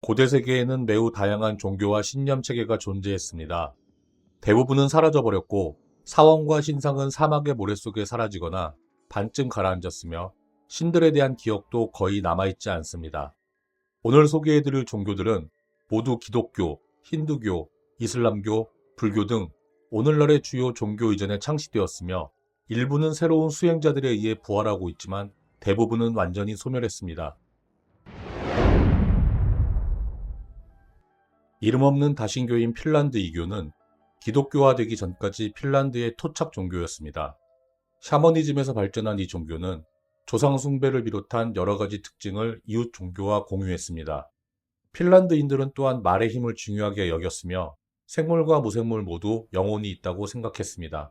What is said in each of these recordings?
고대 세계에는 매우 다양한 종교와 신념 체계가 존재했습니다. 대부분은 사라져버렸고 사원과 신상은 사막의 모래 속에 사라지거나 반쯤 가라앉았으며 신들에 대한 기억도 거의 남아있지 않습니다. 오늘 소개해드릴 종교들은 모두 기독교, 힌두교, 이슬람교, 불교 등 오늘날의 주요 종교 이전에 창시되었으며 일부는 새로운 수행자들에 의해 부활하고 있지만 대부분은 완전히 소멸했습니다. 이름 없는 다신교인 핀란드 이교는 기독교화되기 전까지 핀란드의 토착 종교였습니다. 샤머니즘에서 발전한 이 종교는 조상 숭배를 비롯한 여러 가지 특징을 이웃 종교와 공유했습니다. 핀란드인들은 또한 말의 힘을 중요하게 여겼으며 생물과 무생물 모두 영혼이 있다고 생각했습니다.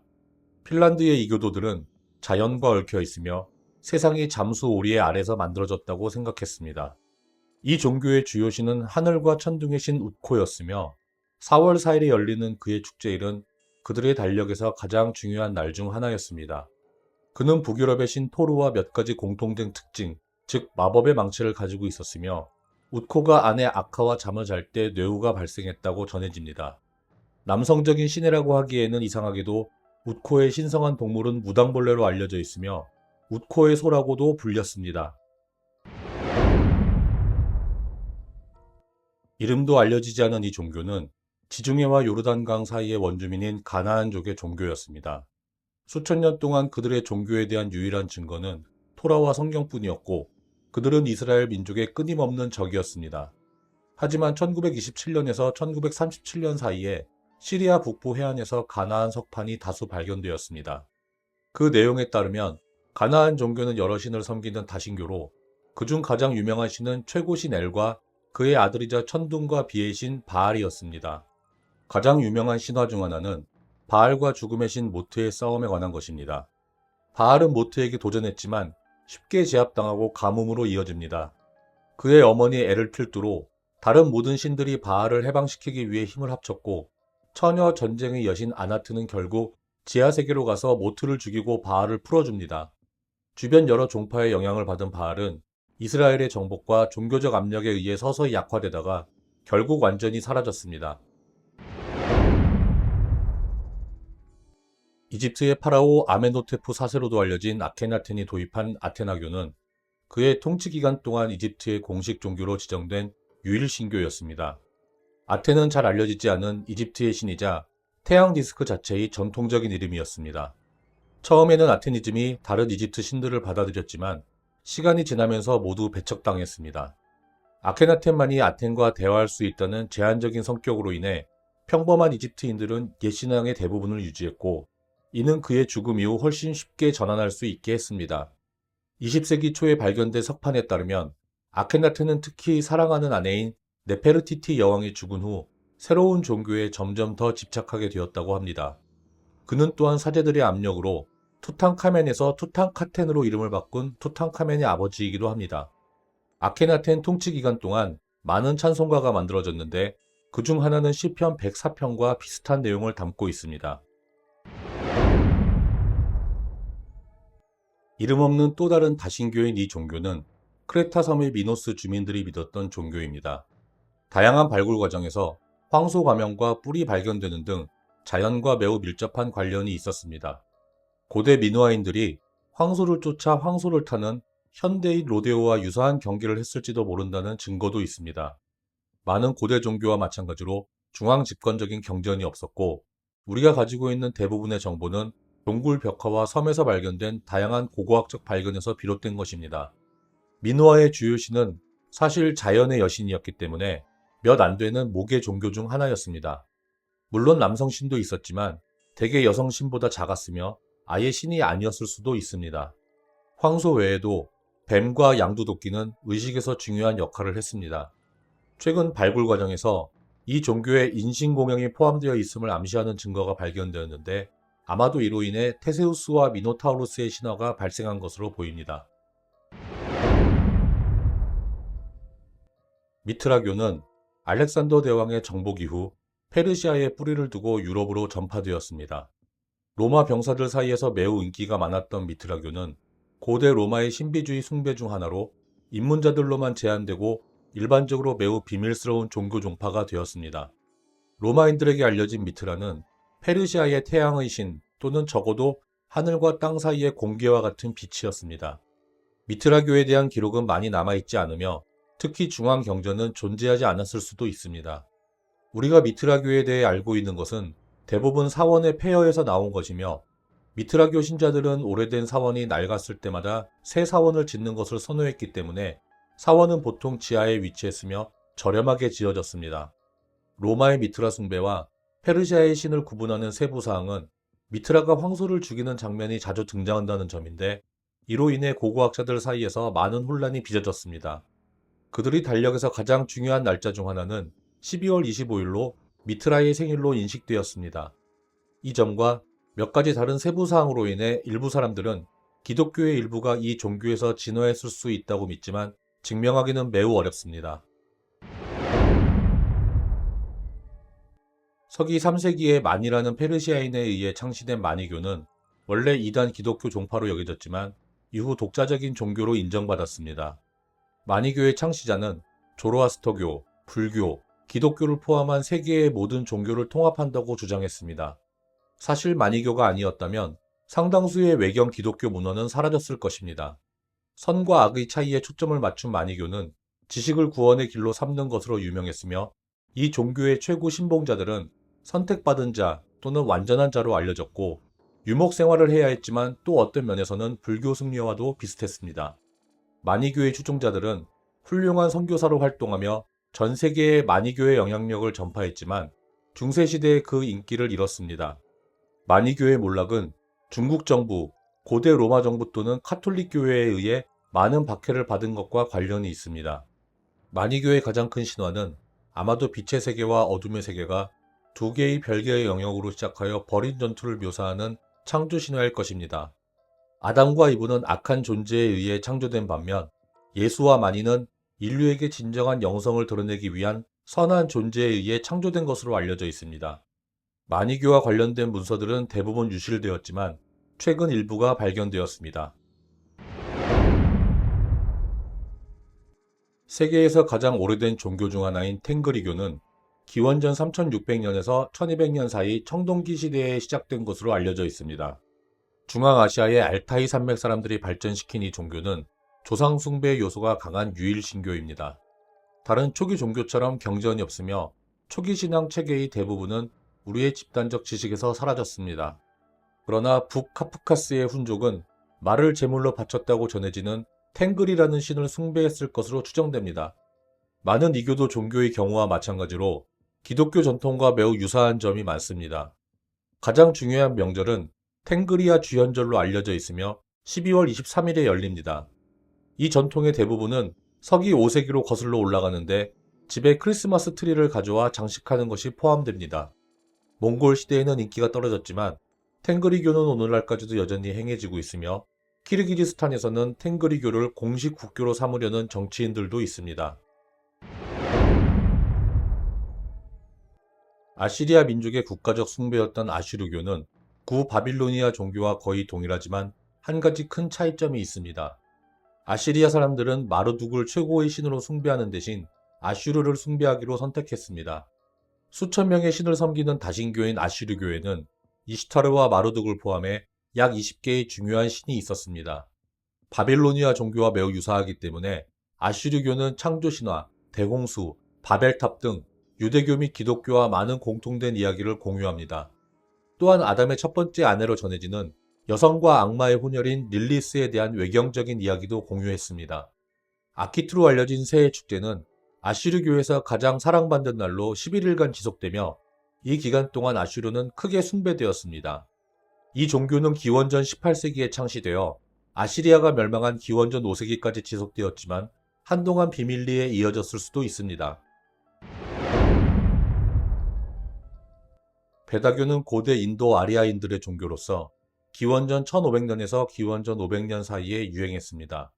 핀란드의 이교도들은 자연과 얽혀 있으며 세상이 잠수 오리의 알에서 만들어졌다고 생각했습니다. 이 종교의 주요 신은 하늘과 천둥의 신 우코였으며 4월 4일에 열리는 그의 축제일은 그들의 달력에서 가장 중요한 날 중 하나였습니다. 그는 북유럽의 신 토르와 몇 가지 공통된 특징, 즉 마법의 망치를 가지고 있었으며 우코가 아내 아카와 잠을 잘 때 뇌우가 발생했다고 전해집니다. 남성적인 신이라고 하기에는 이상하게도 우코의 신성한 동물은 무당벌레로 알려져 있으며 우코의 소라고도 불렸습니다. 이름도 알려지지 않은 이 종교는 지중해와 요르단강 사이의 원주민인 가나안족의 종교였습니다. 수천 년 동안 그들의 종교에 대한 유일한 증거는 토라와 성경뿐이었고 그들은 이스라엘 민족의 끊임없는 적이었습니다. 하지만 1927년에서 1937년 사이에 시리아 북부 해안에서 가나안 석판이 다수 발견되었습니다. 그 내용에 따르면 가나안 종교는 여러 신을 섬기는 다신교로 그중 가장 유명한 신은 최고신 엘과 그의 아들이자 천둥과 비의 신 바알이었습니다. 가장 유명한 신화 중 하나는 바알과 죽음의 신 모트의 싸움에 관한 것입니다. 바알은 모트에게 도전했지만 쉽게 제압당하고 가뭄으로 이어집니다. 그의 어머니 에르필두로 다른 모든 신들이 바알을 해방시키기 위해 힘을 합쳤고 처녀 전쟁의 여신 아나트는 결국 지하 세계로 가서 모트를 죽이고 바알을 풀어줍니다. 주변 여러 종파의 영향을 받은 바알은 이스라엘의 정복과 종교적 압력에 의해 서서히 약화되다가 결국 완전히 사라졌습니다. 이집트의 파라오 아멘호테프 4세로도 알려진 아케나텐이 도입한 아테나교는 그의 통치 기간 동안 이집트의 공식 종교로 지정된 유일 신교였습니다. 아테는 잘 알려지지 않은 이집트의 신이자 태양 디스크 자체의 전통적인 이름이었습니다. 처음에는 아테니즘이 다른 이집트 신들을 받아들였지만 시간이 지나면서 모두 배척당했습니다. 아케나텐만이 아텐과 대화할 수 있다는 제한적인 성격으로 인해 평범한 이집트인들은 옛신앙의 대부분을 유지했고 이는 그의 죽음 이후 훨씬 쉽게 전환할 수 있게 했습니다. 20세기 초에 발견된 석판에 따르면 아케나텐은 특히 사랑하는 아내인 네페르티티 여왕이 죽은 후 새로운 종교에 점점 더 집착하게 되었다고 합니다. 그는 또한 사제들의 압력으로 투탕카멘에서 투탕카텐으로 이름을 바꾼 투탕카멘의 아버지이기도 합니다. 아케나텐 통치 기간 동안 많은 찬송가가 만들어졌는데 그 중 하나는 시편 104편과 비슷한 내용을 담고 있습니다. 이름 없는 또 다른 다신교인 이 종교는 크레타 섬의 미노스 주민들이 믿었던 종교입니다. 다양한 발굴 과정에서 황소 가면과 뿔이 발견되는 등 자연과 매우 밀접한 관련이 있었습니다. 고대 미노아인들이 황소를 쫓아 황소를 타는 현대의 로데오와 유사한 경기를 했을지도 모른다는 증거도 있습니다. 많은 고대 종교와 마찬가지로 중앙 집권적인 경전이 없었고 우리가 가지고 있는 대부분의 정보는 동굴 벽화와 섬에서 발견된 다양한 고고학적 발견에서 비롯된 것입니다. 미노아의 주요 신은 사실 자연의 여신이었기 때문에 몇 안 되는 모계 종교 중 하나였습니다. 물론 남성 신도 있었지만 대개 여성 신보다 작았으며 아예 신이 아니었을 수도 있습니다. 황소 외에도 뱀과 양두도끼는 의식에서 중요한 역할을 했습니다. 최근 발굴 과정에서 이 종교에 인신공양이 포함되어 있음을 암시하는 증거가 발견되었는데 아마도 이로 인해 테세우스와 미노타우루스의 신화가 발생한 것으로 보입니다. 미트라교는 알렉산더 대왕의 정복 이후 페르시아에 뿌리를 두고 유럽으로 전파되었습니다. 로마 병사들 사이에서 매우 인기가 많았던 미트라교는 고대 로마의 신비주의 숭배 중 하나로 입문자들로만 제한되고 일반적으로 매우 비밀스러운 종교 종파가 되었습니다. 로마인들에게 알려진 미트라는 페르시아의 태양의 신 또는 적어도 하늘과 땅 사이의 공기와 같은 빛이었습니다. 미트라교에 대한 기록은 많이 남아있지 않으며 특히 중앙 경전은 존재하지 않았을 수도 있습니다. 우리가 미트라교에 대해 알고 있는 것은 대부분 사원의 폐허에서 나온 것이며 미트라교 신자들은 오래된 사원이 낡았을 때마다 새 사원을 짓는 것을 선호했기 때문에 사원은 보통 지하에 위치했으며 저렴하게 지어졌습니다. 로마의 미트라 숭배와 페르시아의 신을 구분하는 세부 사항은 미트라가 황소를 죽이는 장면이 자주 등장한다는 점인데 이로 인해 고고학자들 사이에서 많은 혼란이 빚어졌습니다. 그들이 달력에서 가장 중요한 날짜 중 하나는 12월 25일로 미트라의 생일로 인식되었습니다. 이 점과 몇 가지 다른 세부 사항으로 인해 일부 사람들은 기독교의 일부가 이 종교에서 진화했을 수 있다고 믿지만 증명하기는 매우 어렵습니다. 서기 3세기에 만이라는 페르시아인에 의해 창시된 마니교는 원래 이단 기독교 종파로 여겨졌지만 이후 독자적인 종교로 인정받았습니다. 마니교의 창시자는 조로아스터교, 불교, 기독교를 포함한 세계의 모든 종교를 통합한다고 주장했습니다. 사실 마니교가 아니었다면 상당수의 외경 기독교 문헌은 사라졌을 것입니다. 선과 악의 차이에 초점을 맞춘 마니교는 지식을 구원의 길로 삼는 것으로 유명했으며 이 종교의 최고 신봉자들은 선택받은 자 또는 완전한 자로 알려졌고 유목 생활을 해야 했지만 또 어떤 면에서는 불교 승려와도 비슷했습니다. 마니교의 추종자들은 훌륭한 선교사로 활동하며 전 세계에 마니교의 영향력을 전파했지만 중세시대에 그 인기를 잃었습니다. 마니교의 몰락은 중국 정부, 고대 로마 정부 또는 카톨릭 교회에 의해 많은 박해를 받은 것과 관련이 있습니다. 마니교의 가장 큰 신화는 아마도 빛의 세계와 어둠의 세계가 두 개의 별개의 영역으로 시작하여 벌인 전투를 묘사하는 창조 신화일 것입니다. 아담과 이브는 악한 존재에 의해 창조된 반면 예수와 마니는 인류에게 진정한 영성을 드러내기 위한 선한 존재에 의해 창조된 것으로 알려져 있습니다. 마니교와 관련된 문서들은 대부분 유실되었지만 최근 일부가 발견되었습니다. 세계에서 가장 오래된 종교 중 하나인 탱그리교는 기원전 3600년에서 1200년 사이 청동기 시대에 시작된 것으로 알려져 있습니다. 중앙아시아의 알타이 산맥 사람들이 발전시킨 이 종교는 조상 숭배 요소가 강한 유일 신교입니다. 다른 초기 종교처럼 경전이 없으며 초기 신앙 체계의 대부분은 우리의 집단적 지식에서 사라졌습니다. 그러나 북카프카스의 훈족은 말을 제물로 바쳤다고 전해지는 탱글이라는 신을 숭배했을 것으로 추정됩니다. 많은 이교도 종교의 경우와 마찬가지로 기독교 전통과 매우 유사한 점이 많습니다. 가장 중요한 명절은 탱그리아 주현절로 알려져 있으며 12월 23일에 열립니다. 이 전통의 대부분은 서기 5세기로 거슬러 올라가는데 집에 크리스마스 트리를 가져와 장식하는 것이 포함됩니다. 몽골 시대에는 인기가 떨어졌지만 탱그리교는 오늘날까지도 여전히 행해지고 있으며 키르기즈스탄에서는 탱그리교를 공식 국교로 삼으려는 정치인들도 있습니다. 아시리아 민족의 국가적 숭배였던 아슈르교는 구 바빌로니아 종교와 거의 동일하지만 한 가지 큰 차이점이 있습니다. 아시리아 사람들은 마르둑을 최고의 신으로 숭배하는 대신 아슈르를 숭배하기로 선택했습니다. 수천 명의 신을 섬기는 다신교인 아슈르교에는 이시타르와 마르둑을 포함해 약 20개의 중요한 신이 있었습니다. 바빌로니아 종교와 매우 유사하기 때문에 아슈르교는 창조신화, 대홍수, 바벨탑 등 유대교 및 기독교와 많은 공통된 이야기를 공유합니다. 또한 아담의 첫 번째 아내로 전해지는 여성과 악마의 혼혈인 릴리스에 대한 외경적인 이야기도 공유했습니다. 아키트로 알려진 새해 축제는 아슈르교에서 가장 사랑받는 날로 11일간 지속되며 이 기간 동안 아슈르는 크게 숭배되었습니다. 이 종교는 기원전 18세기에 창시되어 아시리아가 멸망한 기원전 5세기까지 지속되었지만 한동안 비밀리에 이어졌을 수도 있습니다. 베다교는 고대 인도 아리아인들의 종교로서 기원전 1500년에서 기원전 500년 사이에 유행했습니다.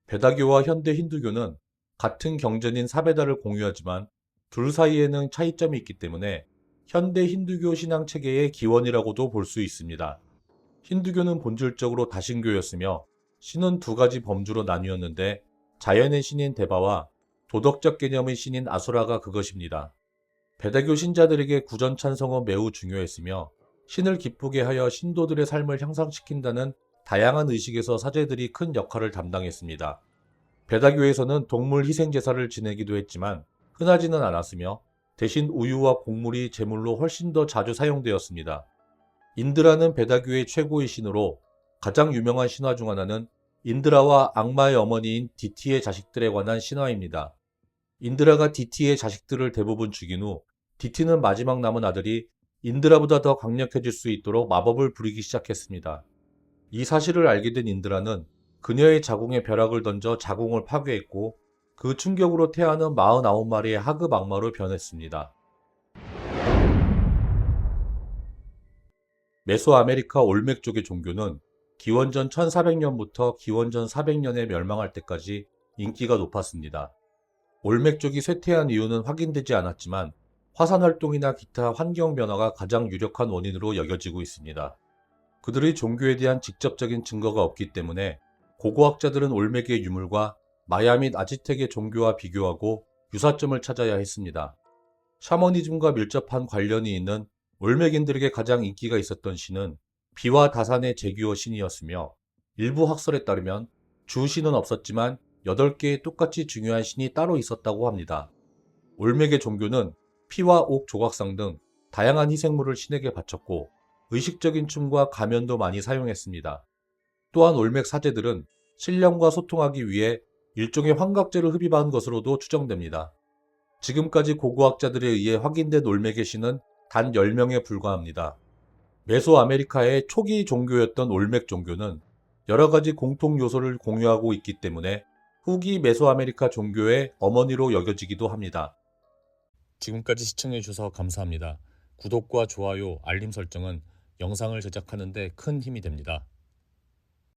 베다교와 현대 힌두교는 같은 경전인 사베다를 공유하지만 둘 사이에는 차이점이 있기 때문에 현대 힌두교 신앙 체계의 기원이라고도 볼 수 있습니다. 힌두교는 본질적으로 다신교였으며 신은 두 가지 범주로 나뉘었는데 자연의 신인 데바와 도덕적 개념의 신인 아수라가 그것입니다. 배다교 신자들에게 구전 찬송은 매우 중요했으며 신을 기쁘게 하여 신도들의 삶을 향상시킨다는 다양한 의식에서 사제들이 큰 역할을 담당했습니다. 배다교에서는 동물 희생 제사를 지내기도 했지만 흔하지는 않았으며 대신 우유와 곡물이 제물로 훨씬 더 자주 사용되었습니다. 인드라는 배다교의 최고의 신으로 가장 유명한 신화 중 하나는 인드라와 악마의 어머니인 디티의 자식들에 관한 신화입니다. 인드라가 디티의 자식들을 대부분 죽인 후 디티는 마지막 남은 아들이 인드라보다 더 강력해질 수 있도록 마법을 부리기 시작했습니다. 이 사실을 알게 된 인드라는 그녀의 자궁에 벼락을 던져 자궁을 파괴했고 그 충격으로 태아는 49마리의 하급 악마로 변했습니다. 메소아메리카 올맥족의 종교는 기원전 1400년부터 기원전 400년에 멸망할 때까지 인기가 높았습니다. 올맥족이 쇠퇴한 이유는 확인되지 않았지만 화산 활동이나 기타 환경 변화가 가장 유력한 원인으로 여겨지고 있습니다. 그들의 종교에 대한 직접적인 증거가 없기 때문에 고고학자들은 올맥의 유물과 마야 및 아즈텍의 종교와 비교하고 유사점을 찾아야 했습니다. 샤머니즘과 밀접한 관련이 있는 올맥인들에게 가장 인기가 있었던 신은 비와 다산의 제규어 신이었으며 일부 학설에 따르면 주신은 없었지만 8개의 똑같이 중요한 신이 따로 있었다고 합니다. 올맥의 종교는 피와 옥 조각상 등 다양한 희생물을 신에게 바쳤고 의식적인 춤과 가면도 많이 사용했습니다. 또한 올맥 사제들은 신령과 소통하기 위해 일종의 환각제를 흡입한 것으로도 추정됩니다. 지금까지 고고학자들에 의해 확인된 올맥의 신은 단 10명에 불과합니다. 메소아메리카의 초기 종교였던 올맥 종교는 여러 가지 공통 요소를 공유하고 있기 때문에 후기 메소아메리카 종교의 어머니로 여겨지기도 합니다. 지금까지 시청해주셔서 감사합니다. 구독과 좋아요, 알림 설정은 영상을 제작하는 데 큰 힘이 됩니다.